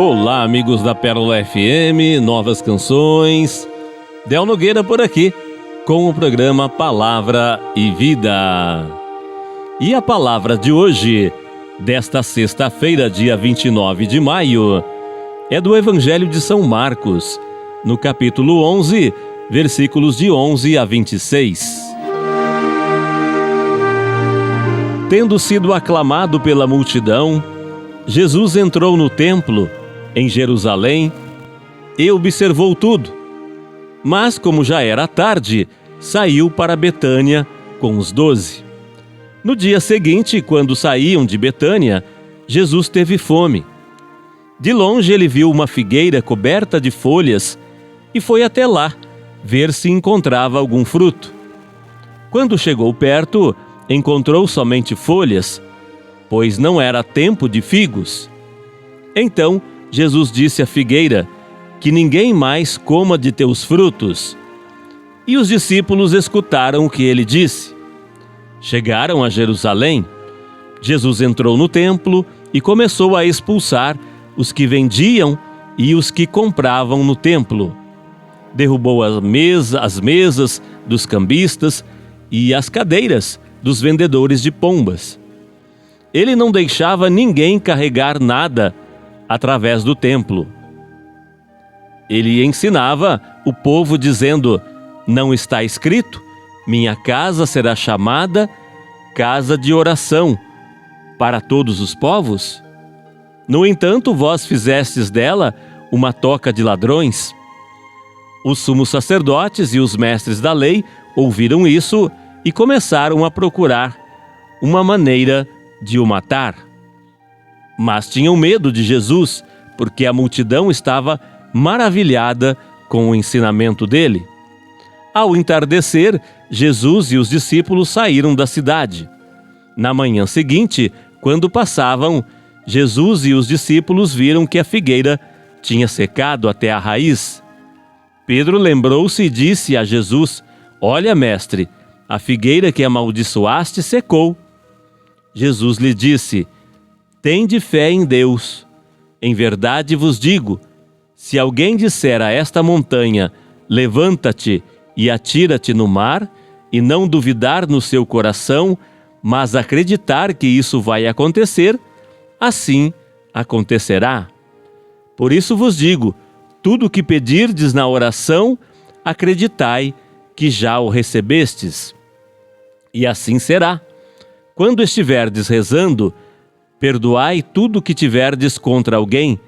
Olá, amigos da Pérola FM, novas canções. Del Nogueira por aqui, com o programa Palavra e Vida. E a palavra de hoje, desta sexta-feira, dia 29 de maio, é do Evangelho de São Marcos, no capítulo 11, versículos de 11 a 26. Tendo sido aclamado pela multidão, Jesus entrou no templo, em Jerusalém, e observou tudo. Mas, como já era tarde, saiu para Betânia com os 12. No dia seguinte, quando saíam de Betânia, Jesus teve fome. De longe ele viu uma figueira coberta de folhas e foi até lá, ver se encontrava algum fruto. Quando chegou perto, encontrou somente folhas, pois não era tempo de figos. Então, Jesus disse à figueira: que ninguém mais coma de teus frutos. E os discípulos escutaram o que ele disse. Chegaram a Jerusalém. Jesus entrou no templo e começou a expulsar os que vendiam e os que compravam no templo. Derrubou as mesas dos cambistas e as cadeiras dos vendedores de pombas. Ele não deixava ninguém carregar nada através do templo. Ele ensinava o povo dizendo: não está escrito, minha casa será chamada casa de oração para todos os povos? No entanto, vós fizestes dela uma toca de ladrões. Os sumos sacerdotes e os mestres da lei ouviram isso e começaram a procurar uma maneira de o matar. Mas tinham medo de Jesus, porque a multidão estava maravilhada com o ensinamento dele. Ao entardecer, Jesus e os discípulos saíram da cidade. Na manhã seguinte, quando passavam, Jesus e os discípulos viram que a figueira tinha secado até a raiz. Pedro lembrou-se e disse a Jesus: olha, mestre, a figueira que amaldiçoaste secou. Jesus lhe disse: tende fé em Deus. Em verdade vos digo, se alguém disser a esta montanha, levanta-te e atira-te no mar, e não duvidar no seu coração, mas acreditar que isso vai acontecer, assim acontecerá. Por isso vos digo, tudo o que pedirdes na oração, acreditai que já o recebestes. E assim será. Quando estiverdes rezando, perdoai tudo o que tiverdes contra alguém,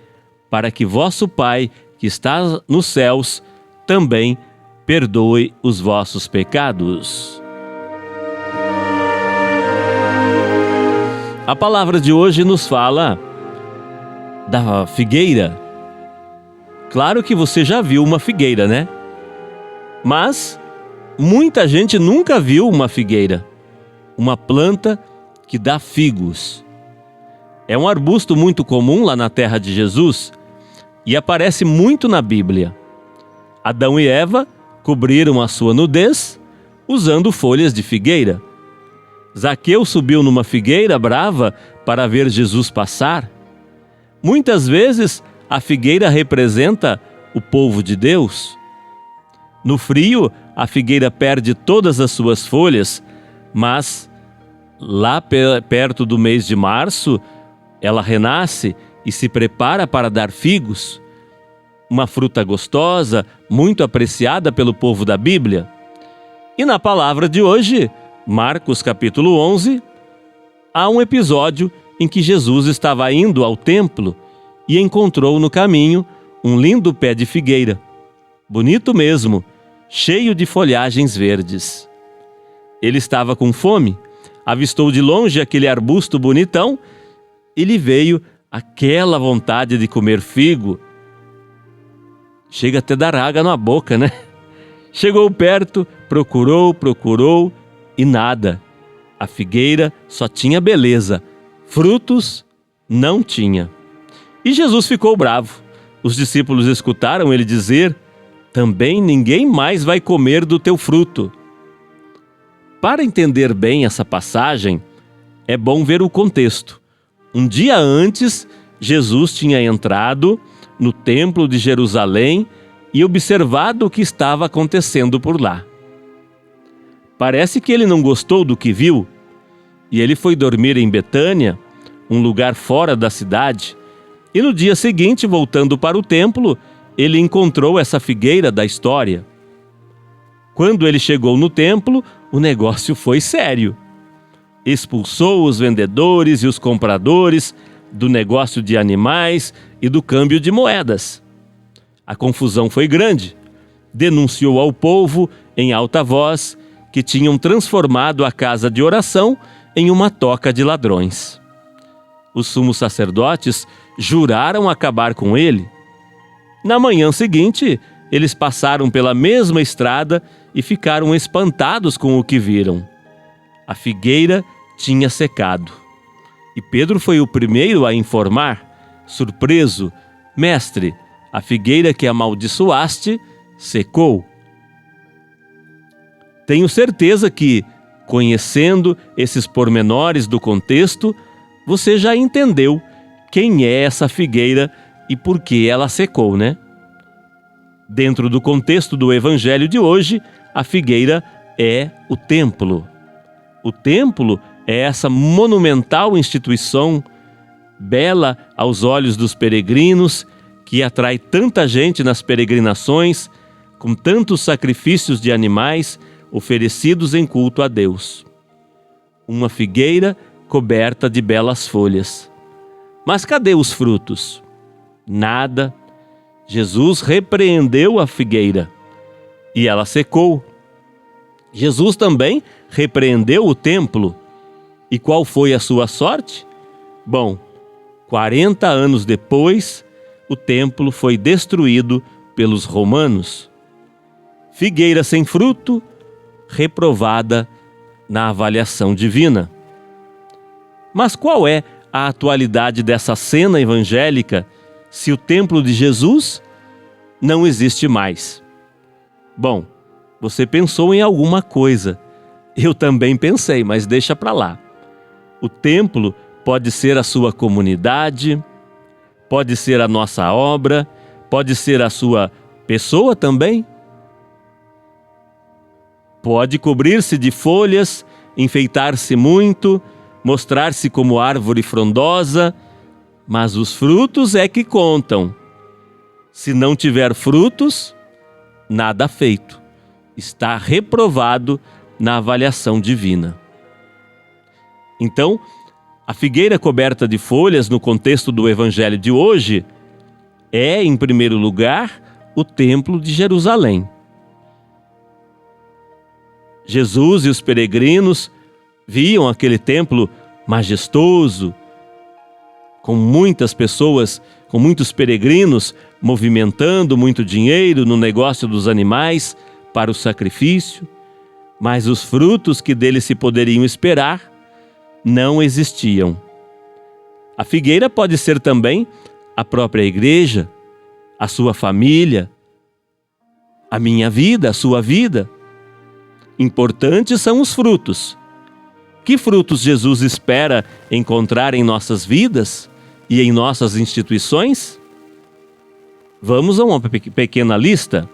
para que vosso Pai, que está nos céus, também perdoe os vossos pecados. A palavra de hoje nos fala da figueira. Claro que você já viu uma figueira, né? Mas muita gente nunca viu uma figueira, uma planta que dá figos. É um arbusto muito comum lá na terra de Jesus e aparece muito na Bíblia. Adão e Eva cobriram a sua nudez usando folhas de figueira. Zaqueu subiu numa figueira brava para ver Jesus passar. Muitas vezes a figueira representa o povo de Deus. No frio, a figueira perde todas as suas folhas, mas lá perto do mês de março, ela renasce e se prepara para dar figos, uma fruta gostosa, muito apreciada pelo povo da Bíblia. E na palavra de hoje, Marcos capítulo 11, há um episódio em que Jesus estava indo ao templo e encontrou no caminho um lindo pé de figueira, bonito mesmo, cheio de folhagens verdes. Ele estava com fome, avistou de longe aquele arbusto bonitão e lhe veio aquela vontade de comer figo. Chega até dar água na boca, né? Chegou perto, procurou e nada. A figueira só tinha beleza, frutos não tinha. E Jesus ficou bravo. Os discípulos escutaram ele dizer: também ninguém mais vai comer do teu fruto. Para entender bem essa passagem, é bom ver o contexto. Um dia antes, Jesus tinha entrado no templo de Jerusalém e observado o que estava acontecendo por lá. Parece que ele não gostou do que viu e ele foi dormir em Betânia, um lugar fora da cidade, e no dia seguinte, voltando para o templo, ele encontrou essa figueira da história. Quando ele chegou no templo, o negócio foi sério. Expulsou os vendedores e os compradores do negócio de animais e do câmbio de moedas. A confusão foi grande. Denunciou ao povo, em alta voz, que tinham transformado a casa de oração em uma toca de ladrões. Os sumos sacerdotes juraram acabar com ele. Na manhã seguinte, eles passaram pela mesma estrada e ficaram espantados com o que viram. A figueira tinha secado. E Pedro foi o primeiro a informar, surpreso: Mestre, a figueira que amaldiçoaste secou. Tenho certeza que, conhecendo esses pormenores do contexto, você já entendeu quem é essa figueira e por que ela secou, né? Dentro do contexto do evangelho de hoje, a figueira é o templo. O templo é essa monumental instituição, bela aos olhos dos peregrinos, que atrai tanta gente nas peregrinações, com tantos sacrifícios de animais oferecidos em culto a Deus. Uma figueira coberta de belas folhas. Mas cadê os frutos? Nada. Jesus repreendeu a figueira e ela secou. Jesus também repreendeu o templo. E qual foi a sua sorte? Bom, 40 anos depois, o templo foi destruído pelos romanos. Figueira sem fruto, reprovada na avaliação divina. Mas qual é a atualidade dessa cena evangélica se o templo de Jesus não existe mais? Bom, você pensou em alguma coisa. Eu também pensei, mas deixa para lá. O templo pode ser a sua comunidade, pode ser a nossa obra, pode ser a sua pessoa também. Pode cobrir-se de folhas, enfeitar-se muito, mostrar-se como árvore frondosa, mas os frutos é que contam. Se não tiver frutos, nada feito. Está reprovado na avaliação divina. Então, a figueira coberta de folhas, no contexto do evangelho de hoje, é, em primeiro lugar, o templo de Jerusalém. Jesus e os peregrinos viam aquele templo majestoso, com muitas pessoas, com muitos peregrinos movimentando muito dinheiro no negócio dos animais para o sacrifício, mas os frutos que dele se poderiam esperar não existiam. A figueira pode ser também a própria igreja, a sua família, a minha vida, a sua vida. Importantes são os frutos. Que frutos Jesus espera encontrar em nossas vidas e em nossas instituições? Vamos a uma pequena lista: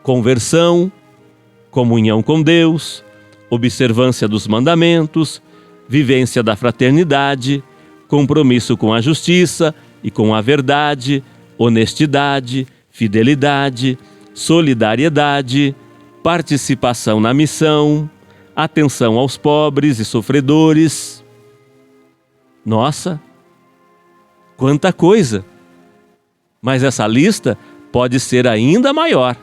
conversão, comunhão com Deus, observância dos mandamentos, vivência da fraternidade, compromisso com a justiça e com a verdade, honestidade, fidelidade, solidariedade, participação na missão, atenção aos pobres e sofredores. Nossa, quanta coisa! Mas essa lista pode ser ainda maior.